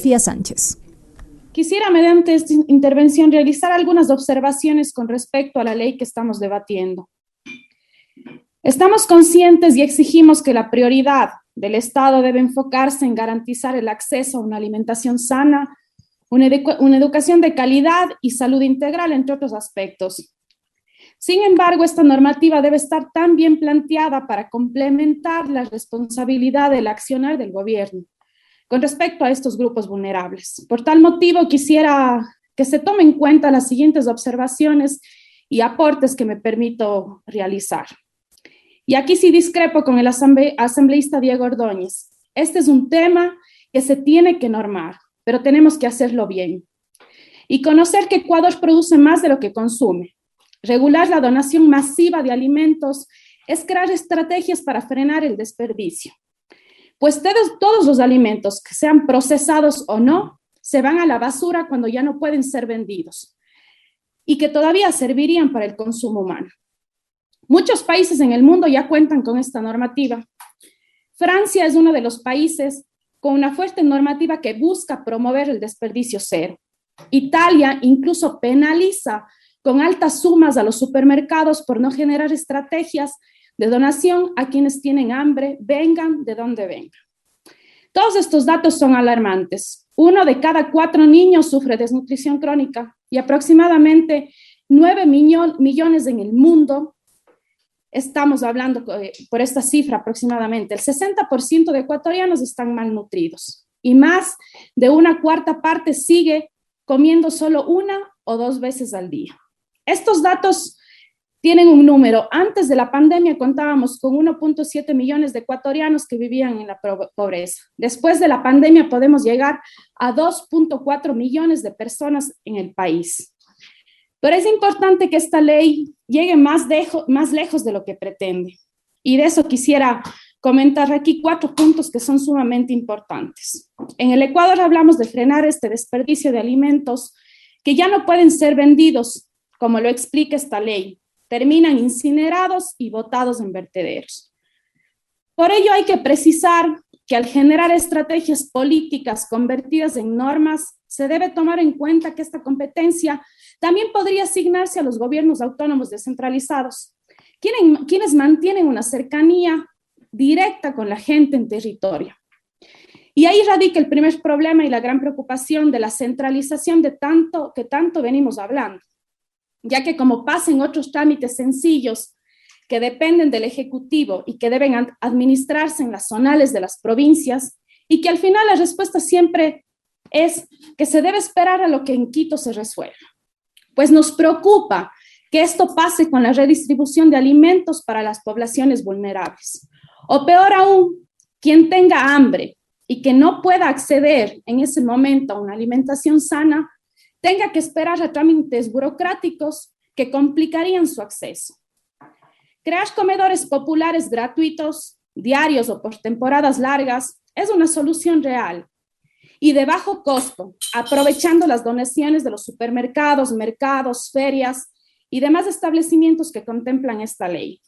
Sofía Sánchez. Quisiera, mediante esta intervención, realizar algunas observaciones con respecto a la ley que estamos debatiendo. Estamos conscientes y exigimos que la prioridad del Estado debe enfocarse en garantizar el acceso a una alimentación sana, una educación de calidad y salud integral, entre otros aspectos. Sin embargo, esta normativa debe estar tan bien planteada para complementar la responsabilidad del accionar del gobierno con respecto a estos grupos vulnerables. Por tal motivo, quisiera que se tomen en cuenta las siguientes observaciones y aportes que me permito realizar. Y aquí sí discrepo con el asambleísta Diego Ordóñez. Este es un tema que se tiene que normar, pero tenemos que hacerlo bien. Y conocer que Ecuador produce más de lo que consume. Regular la donación masiva de alimentos es crear estrategias para frenar el desperdicio. Pues todos los alimentos, que sean procesados o no, se van a la basura cuando ya no pueden ser vendidos y que todavía servirían para el consumo humano. Muchos países en el mundo ya cuentan con esta normativa. Francia es uno de los países con una fuerte normativa que busca promover el desperdicio cero. Italia incluso penaliza con altas sumas a los supermercados por no generar estrategias de donación a quienes tienen hambre, vengan de donde vengan. Todos estos datos son alarmantes. 1 de cada 4 niños sufre desnutrición crónica y aproximadamente 9 millones en el mundo. Estamos hablando por esta cifra aproximadamente. El 60% de ecuatorianos están malnutridos y más de una cuarta parte sigue comiendo solo 1 o 2 veces al día. Estos datos tienen un número. Antes de la pandemia contábamos con 1.7 millones de ecuatorianos que vivían en la pobreza. Después de la pandemia podemos llegar a 2.4 millones de personas en el país. Pero es importante que esta ley llegue más lejos de lo que pretende. Y de eso quisiera comentar aquí 4 puntos que son sumamente importantes. En el Ecuador hablamos de frenar este desperdicio de alimentos que ya no pueden ser vendidos, como lo explica esta ley. Terminan incinerados y botados en vertederos. Por ello hay que precisar que al generar estrategias políticas convertidas en normas, se debe tomar en cuenta que esta competencia también podría asignarse a los gobiernos autónomos descentralizados, quienes mantienen una cercanía directa con la gente en territorio. Y ahí radica el primer problema y la gran preocupación de la centralización que tanto venimos hablando, ya que como pasa en otros trámites sencillos que dependen del Ejecutivo y que deben administrarse en las zonales de las provincias, y que al final la respuesta siempre es que se debe esperar a lo que en Quito se resuelva. Pues nos preocupa que esto pase con la redistribución de alimentos para las poblaciones vulnerables. O peor aún, quien tenga hambre y que no pueda acceder en ese momento a una alimentación sana, tenga que esperar a trámites burocráticos que complicarían su acceso. Crear comedores populares gratuitos, diarios o por temporadas largas, es una solución real y de bajo costo, aprovechando las donaciones de los supermercados, mercados, ferias y demás establecimientos que contemplan esta ley.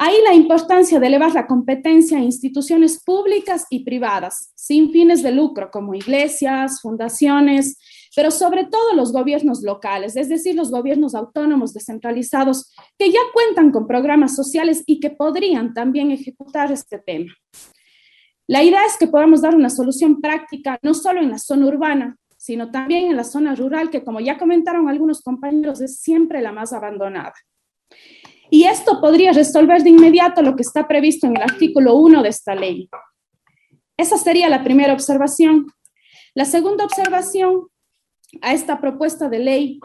Ahí la importancia de elevar la competencia a instituciones públicas y privadas, sin fines de lucro, como iglesias, fundaciones, pero sobre todo los gobiernos locales, es decir, los gobiernos autónomos descentralizados que ya cuentan con programas sociales y que podrían también ejecutar este tema. La idea es que podamos dar una solución práctica, no solo en la zona urbana, sino también en la zona rural, que como ya comentaron algunos compañeros, es siempre la más abandonada. Y esto podría resolver de inmediato lo que está previsto en el artículo 1 de esta ley. Esa sería la primera observación. La segunda observación a esta propuesta de ley,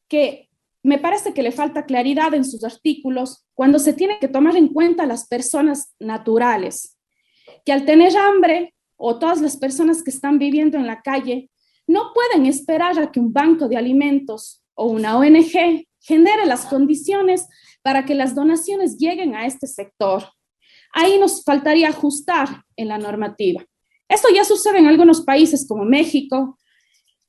que me parece que le falta claridad en sus artículos, cuando se tiene que tomar en cuenta a las personas naturales, que al tener hambre, o todas las personas que están viviendo en la calle, no pueden esperar a que un banco de alimentos o una ONG genere las condiciones para que las donaciones lleguen a este sector. Ahí nos faltaría ajustar en la normativa. Esto ya sucede en algunos países como México,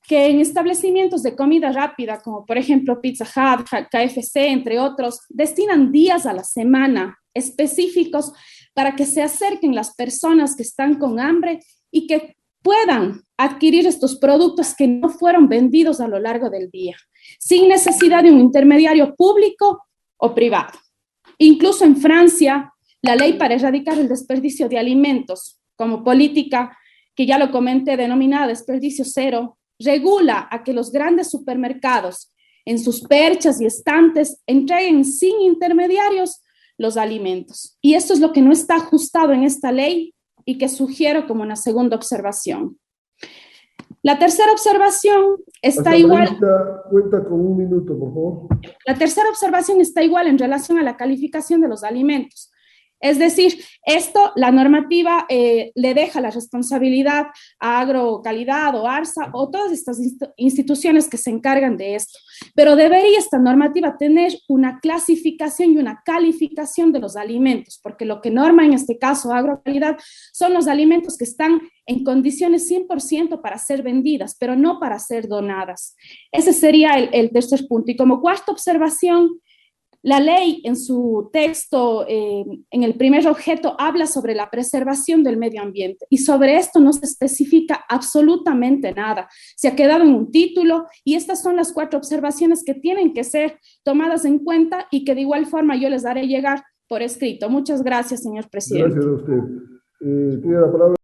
que en establecimientos de comida rápida, como por ejemplo Pizza Hut, KFC, entre otros, destinan días a la semana específicos para que se acerquen las personas que están con hambre y que puedan adquirir estos productos que no fueron vendidos a lo largo del día, sin necesidad de un intermediario público o privado. Incluso en Francia, la ley para erradicar el desperdicio de alimentos, como política que ya lo comenté, denominada desperdicio cero, regula a que los grandes supermercados en sus perchas y estantes entreguen sin intermediarios los alimentos. Y esto es lo que no está ajustado en esta ley y que sugiero como una segunda observación. La tercera observación está igual. Cuenta con un minuto, por favor. La tercera observación está igual en relación a la calificación de los alimentos. Es decir, esto, la normativa le deja la responsabilidad a Agrocalidad o ARSA o todas estas instituciones que se encargan de esto. Pero debería esta normativa tener una clasificación y una calificación de los alimentos, porque lo que norma en este caso Agrocalidad son los alimentos que están en condiciones 100% para ser vendidas, pero no para ser donadas. Ese sería el tercer punto. Y como cuarta observación, la ley en su texto, en el primer objeto, habla sobre la preservación del medio ambiente y sobre esto no se especifica absolutamente nada. Se ha quedado en un título y estas son las 4 observaciones que tienen que ser tomadas en cuenta y que de igual forma yo les daré llegar por escrito. Muchas gracias, señor presidente. Gracias a usted. Tiene la palabra.